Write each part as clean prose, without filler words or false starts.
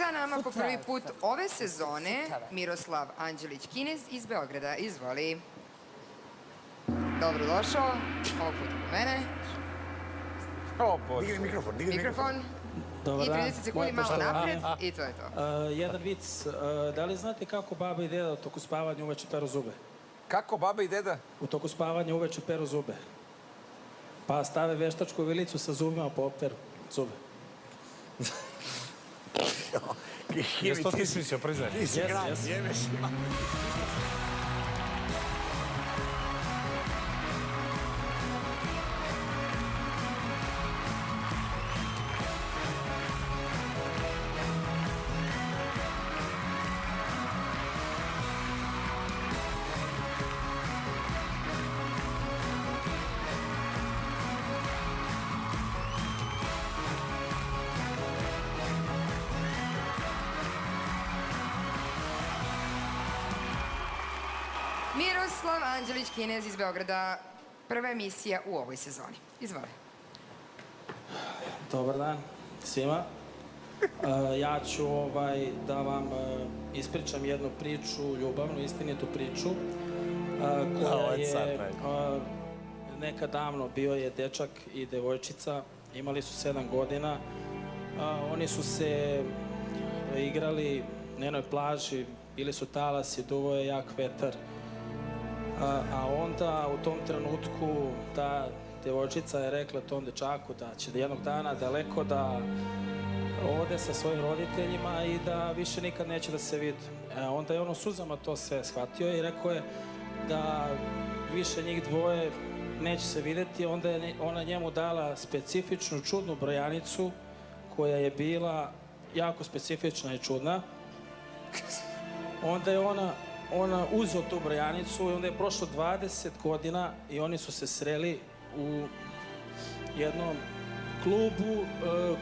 Sa nama po prvi put ove sezone Miroslav Anđelić-Kinez iz Beograda. Izvoli. Dobrodošao. Ovog puta po mene. Digni mikrofon, digni Mikrofon. Dobar I dan. 30 sekundi malo napred i to je to. Jedan vic. Da li znate kako baba i deda u toku spavanja uveče peru zube? Kako baba i deda? U toku spavanja uveče peru zube. Pa stave veštačku vilicu sa zubima po operu zube. Jes to ti smislio, priznaj? Ti si kralj, jebeš. Miroslav Anđelić-Kinez iz Beograda. Prva emisija u ovoj sezoni. Izvoli. Dobar dan svima. Ja ću da vam ispričam jednu priču, ljubavnu, istinitu priču, koja je nekad davno. Bio je dečak i devojčica, imali su 7 godina. Oni su se igrali na jednoj plaži, bili su talasi, duvao je jak vetar. A onda u tom trenutku ta devojčica je rekla tom dečaku da će jednog dana daleko da ode sa svojim roditeljima i da više nikad neće da se vidi. Onda je on u suzama to sve shvatio i rekao je da više njih dvoje neće se videti. Onda je ona njemu dala specifičnu, čudnu brojanicu koja je bila jako specifična i čudna. Onda je ona uzeo tu brojanicu i onda je prošlo 20 godina i oni su se sreli u jednom klubu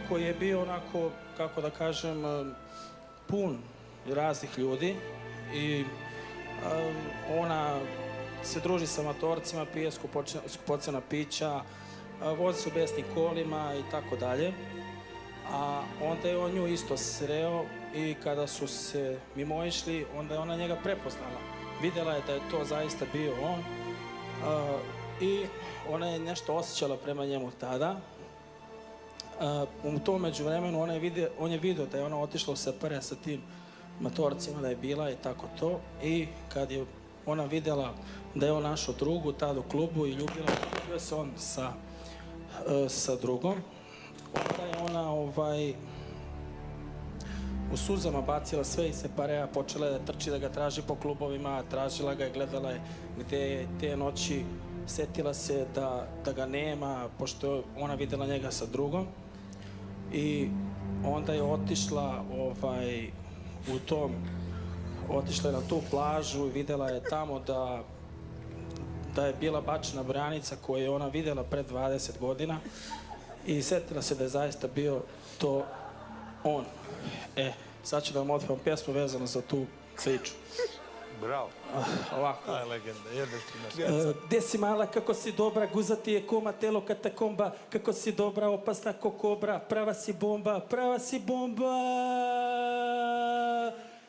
koji je bio onako, kako da kažem, pun raznih ljudi i ona se druži sa matorcima, pije skupocena pića, vozi se u besnim kolima i tako dalje. A onda je on nju isto sreo i kada su se mimoišli, onda je ona njega prepoznala. Vidjela je da je to zaista bio on i ona je nešto osjećala prema njemu tada. U tom međuvremenu on je vidio da je ona otišla u separe sa tim matorcima, da je bila i tako to. I kad je ona vidjela da je on našao drugu tada u klubu i ljubio se on sa drugom, onda je ona u suzama bacila sve iz separea, počela je da trči, da ga traži po klubovima, tražila ga je, gledala je gde je te noći, setila se da ga nema, pošto ona videla njega sa drugom. I onda je otišla otišla je na tu plažu i videla je tamo da je bila bačena branica koju je ona videla pre 20 godina. I setila se da je zaista bio to on. Sad ću da vam otpevam pjesmu vezano za tu priču. Bravo. Ovako. Aj, legenda, jedeš ti nas. Gde si mala, kako si dobra, guzati je koma, telo katakomba, kako si dobra, opasna ko kobra, prava si bomba, prava si bomba.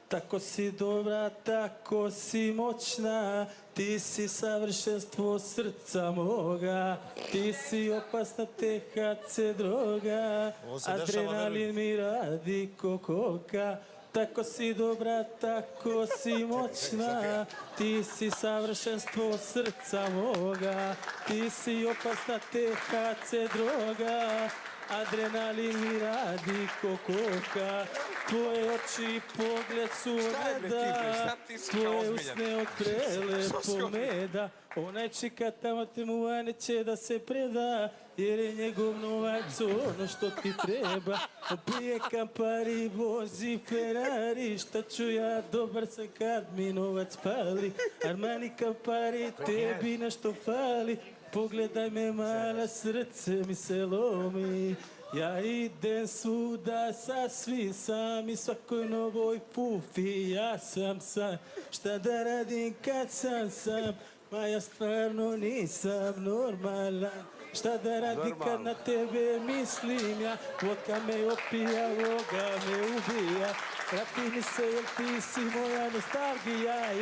Tako si dobra, tako si moćna, ti si savršenstvo srca moga, ti si opasna THC droga, adrenalin mi radi ko koka. Tako si dobra, tako si moćna, ti si savršenstvo srca moga, ti si opasna THC droga, adrenalin mi radi ko koka. Tvoje oči i pogled su meda, tvoje usne od prelepo meda. Onaj čika tamo te mu neće da se preda, jer je njegov novac ono što ti treba. Pije Campari, vozi Ferrari, šta ću ja, dobar sam kad mi novac pali. Armani Campari, tebi nešto fali, pogledaj me mala, srce mi se lomi. Ja idem svuda sasvim sam i svakoj novoj pufi ja sam sam. Šta da radim kad sam sam, ma ja stvarno nisam normalan. Šta da radim kad na tebe mislim ja, vodka me opija, voga me ubija. vrati mi se jer ti si moja nostalgija,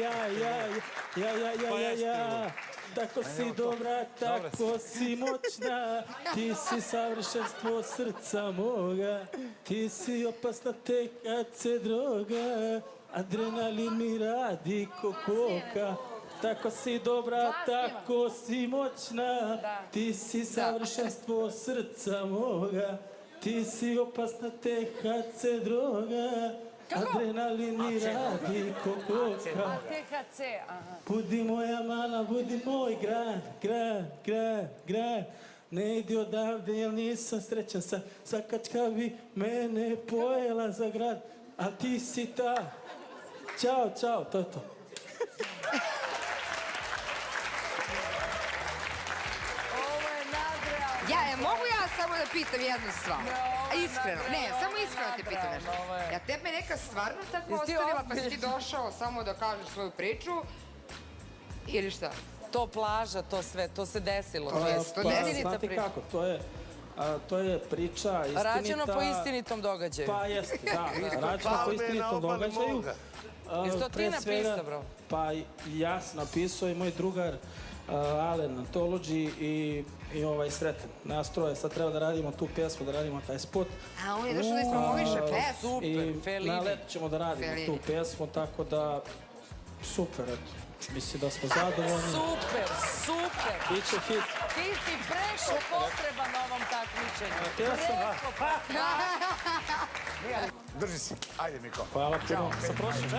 ja. Tako si dobra, tako si moćna, ti si savršenstvo srca moga, ti si opasna tek kad se droga, adrenalin mi radi ko koka. Tako si dobra, tako si moćna, ti si savršenstvo srca moga, ti si opasna tek kad se droga, adrenalin mi radi ko koka. THC, aha. Budi moja mala, budi moj grad. Ne idi odavde jer nisam srećan sa sakačka bi mene pojela za grad, a ti si ta. Ćao, to je to. Ovo je nadrealno. Mogu ja samo da pitam jednu stvar? Iskreno, samo iskreno te pitam nešto. Ja tebe neka stvarno tako ostavila pa si ti došao samo da kažeš svoju priču ili šta? To plaža, to sve, to se desilo. Znate kako, to je priča istinita. Rađeno po istinitom događaju. Pa jeste, da, rađeno po istinitom događaju. Jesi to ti napisao, bro? Pa ja sam napisao i moj drugar Alen Antology i Sreten. Nas troje, sad treba da radimo tu pesmu, da radimo taj spot. A on je došao da ispromoviše pesmu. Super, Felini. Na let ćemo da radimo tu pesmu, tako da super, eto. Mislim da smo zadovoljni. Super. Biće hit. Ti si preko potreba na ovom takmičenju. Drži se. Ajde, Miko. Hvala puno. Sa prošlim.